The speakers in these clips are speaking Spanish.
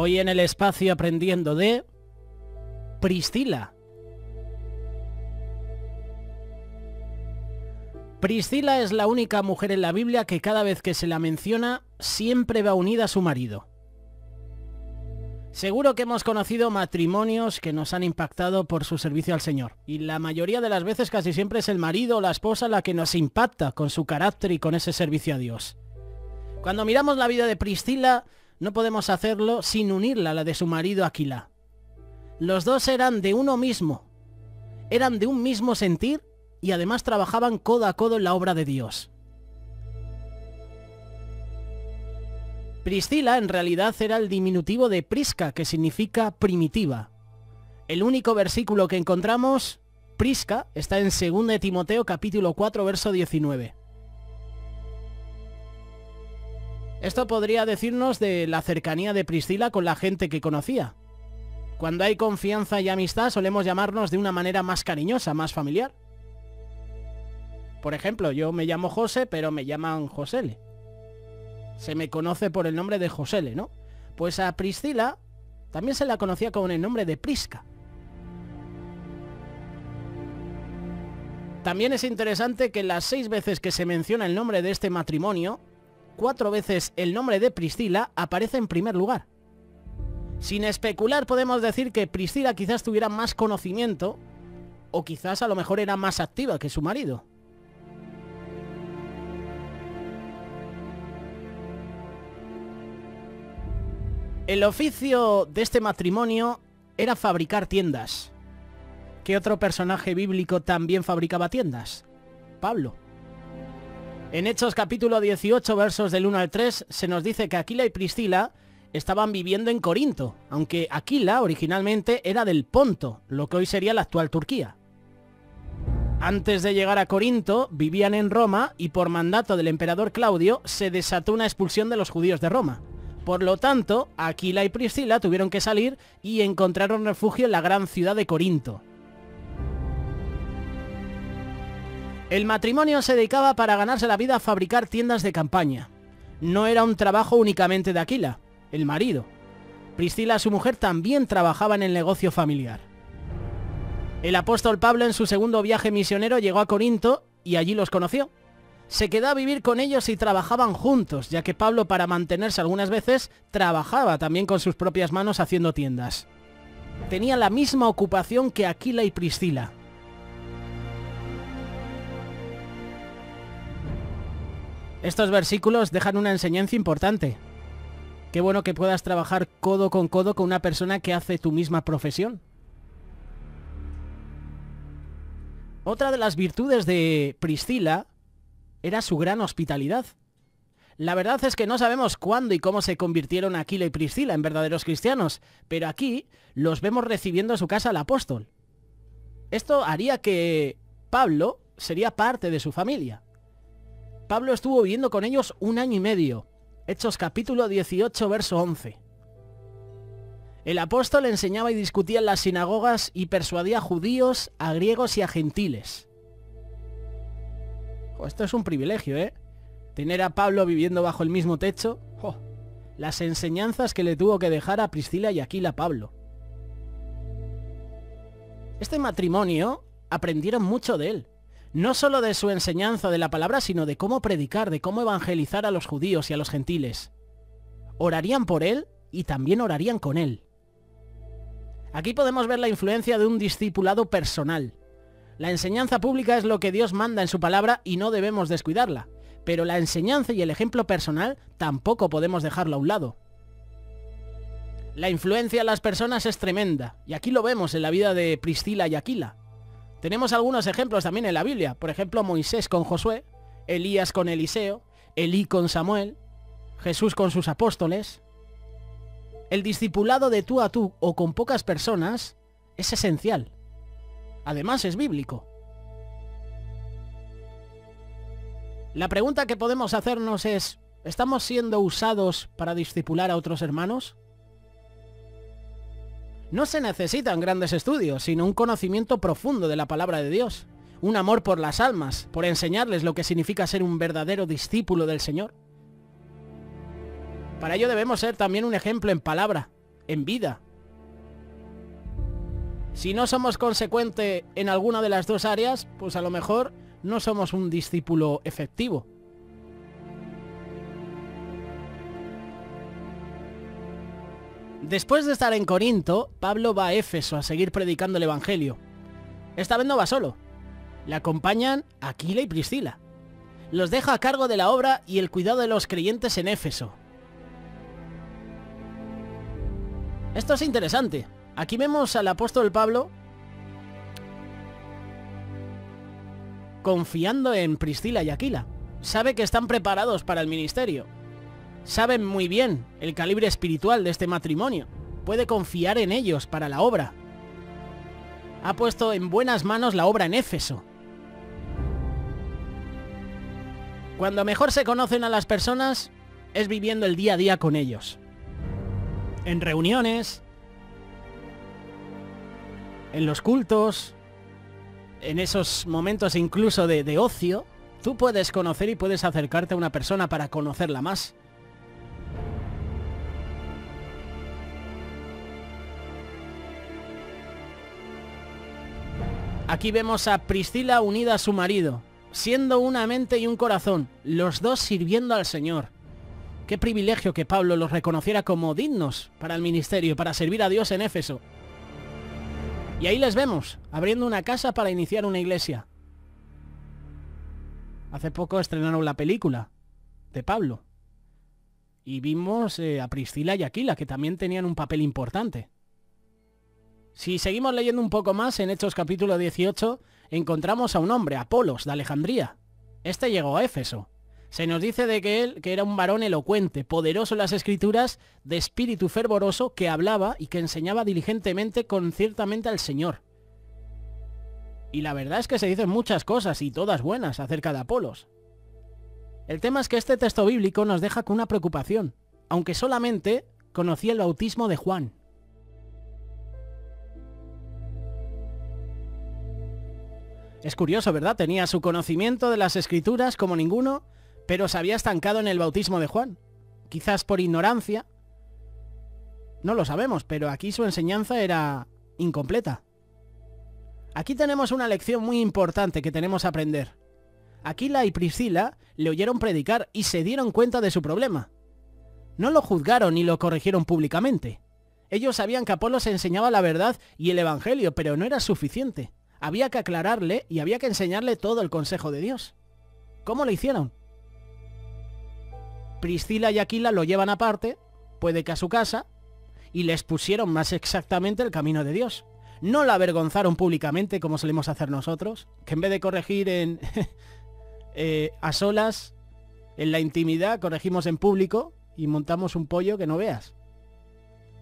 Hoy en el espacio aprendiendo de Priscila. Priscila es la única mujer en la Biblia que cada vez que se la menciona siempre va unida a su marido. Seguro que hemos conocido matrimonios que nos han impactado por su servicio al Señor. Y la mayoría de las veces casi siempre es el marido o la esposa la que nos impacta con su carácter y con ese servicio a Dios. Cuando miramos la vida de Priscila, no podemos hacerlo sin unirla a la de su marido Aquila. Los dos eran de uno mismo. Eran de un mismo sentir y además trabajaban codo a codo en la obra de Dios. Priscila en realidad era el diminutivo de Prisca, que significa primitiva. El único versículo que encontramos, Prisca, está en 2 Timoteo capítulo 4, verso 19. Esto podría decirnos de la cercanía de Priscila con la gente que conocía. Cuando hay confianza y amistad solemos llamarnos de una manera más cariñosa, más familiar. Por ejemplo, yo me llamo José, pero me llaman Josele. Se me conoce por el nombre de Josele, ¿no? Pues a Priscila también se la conocía con el nombre de Prisca. También es interesante que las 6 veces que se menciona el nombre de este matrimonio, 4 veces el nombre de Priscila aparece en primer lugar. Sin especular podemos decir que Priscila quizás tuviera más conocimiento o quizás a lo mejor era más activa que su marido. El oficio de este matrimonio era fabricar tiendas. ¿Qué otro personaje bíblico también fabricaba tiendas? Pablo. En Hechos capítulo 18, versos del 1 al 3, se nos dice que Aquila y Priscila estaban viviendo en Corinto, aunque Aquila originalmente era del Ponto, lo que hoy sería la actual Turquía. Antes de llegar a Corinto, vivían en Roma y por mandato del emperador Claudio se desató una expulsión de los judíos de Roma. Por lo tanto, Aquila y Priscila tuvieron que salir y encontraron refugio en la gran ciudad de Corinto. El matrimonio se dedicaba para ganarse la vida a fabricar tiendas de campaña. No era un trabajo únicamente de Aquila, el marido. Priscila, su mujer, también trabajaba en el negocio familiar. El apóstol Pablo en su segundo viaje misionero llegó a Corinto y allí los conoció. Se quedó a vivir con ellos y trabajaban juntos, ya que Pablo, para mantenerse algunas veces, trabajaba también con sus propias manos haciendo tiendas. Tenía la misma ocupación que Aquila y Priscila. Estos versículos dejan una enseñanza importante. Qué bueno que puedas trabajar codo con una persona que hace tu misma profesión. Otra de las virtudes de Priscila era su gran hospitalidad. La verdad es que no sabemos cuándo y cómo se convirtieron Aquila y Priscila en verdaderos cristianos, pero aquí los vemos recibiendo a su casa al apóstol. Esto haría que Pablo sería parte de su familia. Pablo estuvo viviendo con ellos 1 año y medio. Hechos capítulo 18, verso 11. El apóstol enseñaba y discutía en las sinagogas y persuadía a judíos, a griegos y a gentiles. Esto es un privilegio, ¿eh? Tener a Pablo viviendo bajo el mismo techo. Las enseñanzas que le tuvo que dejar a Priscila y Aquila Pablo. Este matrimonio aprendieron mucho de él. No solo de su enseñanza de la palabra, sino de cómo predicar, de cómo evangelizar a los judíos y a los gentiles. Orarían por él y también orarían con él. Aquí podemos ver la influencia de un discipulado personal. La enseñanza pública es lo que Dios manda en su palabra y no debemos descuidarla, pero la enseñanza y el ejemplo personal tampoco podemos dejarlo a un lado. La influencia en las personas es tremenda, y aquí lo vemos en la vida de Priscila y Aquila. Tenemos algunos ejemplos también en la Biblia, por ejemplo Moisés con Josué, Elías con Eliseo, Elí con Samuel, Jesús con sus apóstoles. El discipulado de tú a tú o con pocas personas es esencial. Además es bíblico. La pregunta que podemos hacernos es, ¿estamos siendo usados para discipular a otros hermanos? No se necesitan grandes estudios, sino un conocimiento profundo de la palabra de Dios, un amor por las almas, por enseñarles lo que significa ser un verdadero discípulo del Señor. Para ello debemos ser también un ejemplo en palabra, en vida. Si no somos consecuentes en alguna de las dos áreas, pues a lo mejor no somos un discípulo efectivo. Después de estar en Corinto, Pablo va a Éfeso a seguir predicando el Evangelio. Esta vez no va solo. Le acompañan Aquila y Priscila. Los deja a cargo de la obra y el cuidado de los creyentes en Éfeso. Esto es interesante. Aquí vemos al apóstol Pablo confiando en Priscila y Aquila. Sabe que están preparados para el ministerio. Saben muy bien el calibre espiritual de este matrimonio. Puede confiar en ellos para la obra. Ha puesto en buenas manos la obra en Éfeso. Cuando mejor se conocen a las personas es viviendo el día a día con ellos. En reuniones, en los cultos, en esos momentos incluso de ocio, tú puedes conocer y puedes acercarte a una persona para conocerla más. Aquí vemos a Priscila unida a su marido, siendo una mente y un corazón, los dos sirviendo al Señor. Qué privilegio que Pablo los reconociera como dignos para el ministerio, para servir a Dios en Éfeso. Y ahí les vemos, abriendo una casa para iniciar una iglesia. Hace poco estrenaron la película de Pablo. Y vimos a Priscila y Aquila, que también tenían un papel importante. Si seguimos leyendo un poco más, en Hechos capítulo 18, encontramos a un hombre, Apolos, de Alejandría. Este llegó a Éfeso. Se nos dice de que él, que era un varón elocuente, poderoso en las escrituras, de espíritu fervoroso, que hablaba y que enseñaba diligentemente conciertamente al Señor. Y la verdad es que se dicen muchas cosas, y todas buenas, acerca de Apolos. El tema es que este texto bíblico nos deja con una preocupación, aunque solamente conocía el bautismo de Juan. Es curioso, ¿verdad? Tenía su conocimiento de las escrituras como ninguno, pero se había estancado en el bautismo de Juan. Quizás por ignorancia. No lo sabemos, pero aquí su enseñanza era incompleta. Aquí tenemos una lección muy importante que tenemos que aprender. Aquila y Priscila le oyeron predicar y se dieron cuenta de su problema. No lo juzgaron ni lo corrigieron públicamente. Ellos sabían que Apolos enseñaba la verdad y el evangelio, pero no era suficiente. Había que aclararle y había que enseñarle todo el consejo de Dios. ¿Cómo lo hicieron? Priscila y Aquila lo llevan aparte, puede que a su casa, y les pusieron más exactamente el camino de Dios. No la avergonzaron públicamente como solemos hacer nosotros, que en vez de corregir a solas, en la intimidad, corregimos en público y montamos un pollo que no veas.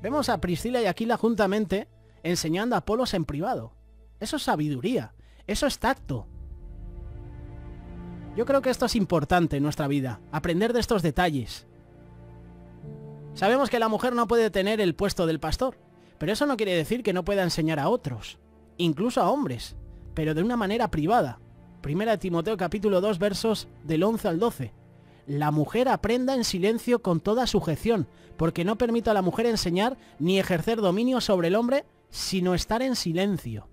Vemos a Priscila y Aquila juntamente enseñando a Apolos en privado. Eso es sabiduría, eso es tacto. Yo creo que esto es importante en nuestra vida, aprender de estos detalles. Sabemos que la mujer no puede tener el puesto del pastor, pero eso no quiere decir que no pueda enseñar a otros, incluso a hombres, pero de una manera privada. Primera de Timoteo capítulo 2 versos del 11 al 12. La mujer aprenda en silencio con toda sujeción, porque no permite a la mujer enseñar ni ejercer dominio sobre el hombre, sino estar en silencio.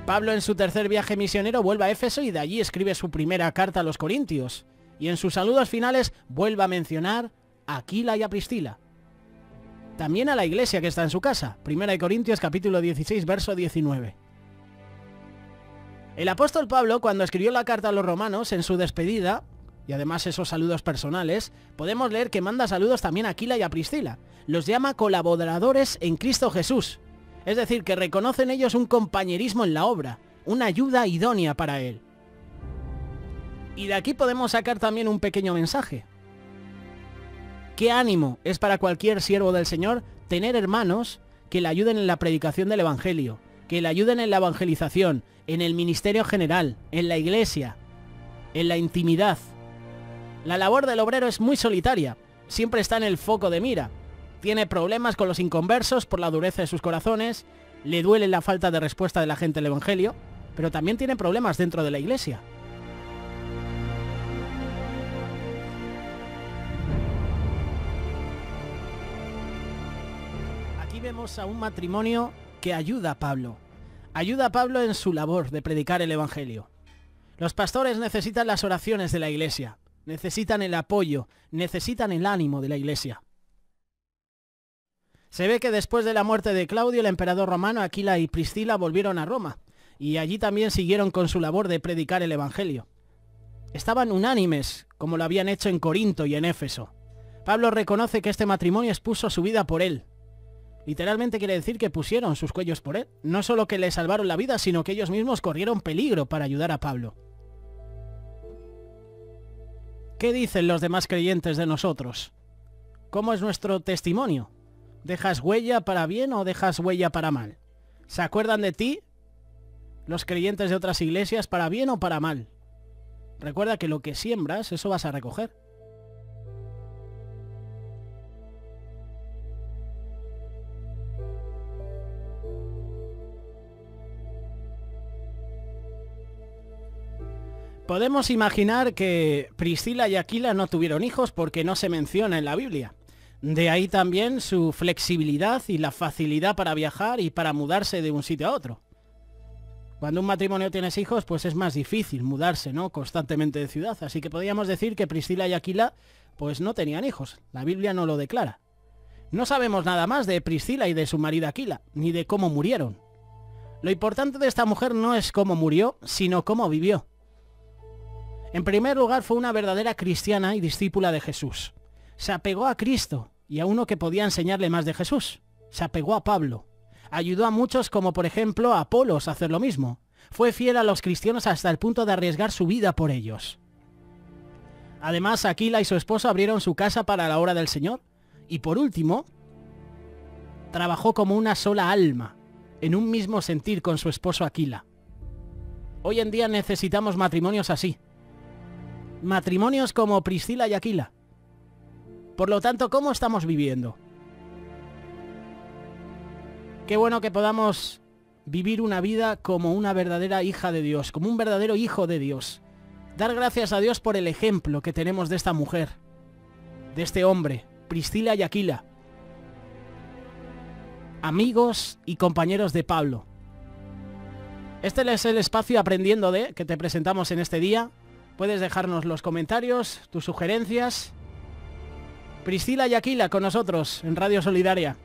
Pablo en su tercer viaje misionero vuelve a Éfeso y de allí escribe su primera carta a los Corintios. Y en sus saludos finales vuelve a mencionar a Aquila y a Priscila. También a la iglesia que está en su casa. Primera de Corintios capítulo 16 verso 19. El apóstol Pablo, cuando escribió la carta a los romanos, en su despedida, y además esos saludos personales, podemos leer que manda saludos también a Aquila y a Priscila. Los llama colaboradores en Cristo Jesús. Es decir, que reconocen ellos un compañerismo en la obra, una ayuda idónea para él. Y de aquí podemos sacar también un pequeño mensaje. ¿Qué ánimo es para cualquier siervo del Señor tener hermanos que le ayuden en la predicación del Evangelio, que le ayuden en la evangelización, en el ministerio general, en la iglesia, en la intimidad? La labor del obrero es muy solitaria, siempre está en el foco de mira. Tiene problemas con los inconversos por la dureza de sus corazones, le duele la falta de respuesta de la gente al Evangelio, pero también tiene problemas dentro de la iglesia. vemos a un matrimonio que ayuda a Pablo. Ayuda a Pablo en su labor de predicar el Evangelio. Los pastores necesitan las oraciones de la iglesia, necesitan el apoyo, necesitan el ánimo de la iglesia. Se ve que después de la muerte de Claudio, el emperador romano, Aquila y Priscila volvieron a Roma, y allí también siguieron con su labor de predicar el Evangelio. Estaban unánimes, como lo habían hecho en Corinto y en Éfeso. Pablo reconoce que este matrimonio expuso su vida por él. Literalmente quiere decir que pusieron sus cuellos por él. No solo que le salvaron la vida, sino que ellos mismos corrieron peligro para ayudar a Pablo. ¿Qué dicen los demás creyentes de nosotros? ¿Cómo es nuestro testimonio? ¿Dejas huella para bien o dejas huella para mal? ¿Se acuerdan de ti los creyentes de otras iglesias para bien o para mal? Recuerda que lo que siembras, eso vas a recoger. Podemos imaginar que Priscila y Aquila no tuvieron hijos porque no se menciona en la Biblia. De ahí también su flexibilidad y la facilidad para viajar y para mudarse de un sitio a otro. Cuando un matrimonio tienes hijos, pues es más difícil mudarse, ¿no? Constantemente de ciudad. Así que podríamos decir que Priscila y Aquila pues no tenían hijos. La Biblia no lo declara. No sabemos nada más de Priscila y de su marido Aquila, ni de cómo murieron. Lo importante de esta mujer no es cómo murió, sino cómo vivió. En primer lugar, fue una verdadera cristiana y discípula de Jesús. Se apegó a Cristo y a uno que podía enseñarle más de Jesús. Se apegó a Pablo. Ayudó a muchos, como por ejemplo a Apolos, a hacer lo mismo. Fue fiel a los cristianos hasta el punto de arriesgar su vida por ellos. Además, Aquila y su esposo abrieron su casa para la obra del Señor. Y por último, trabajó como una sola alma, en un mismo sentir con su esposo Aquila. Hoy en día necesitamos matrimonios así. Matrimonios como Priscila y Aquila. Por lo tanto, ¿cómo estamos viviendo? Qué bueno que podamos vivir una vida como una verdadera hija de Dios, como un verdadero hijo de Dios. Dar gracias a Dios por el ejemplo que tenemos de esta mujer, de este hombre, Priscila y Aquila. Amigos y compañeros de Pablo. Este es el espacio Aprendiendo de que te presentamos en este día. Puedes dejarnos los comentarios, tus sugerencias. Priscila y Aquila con nosotros en Radio Solidaria.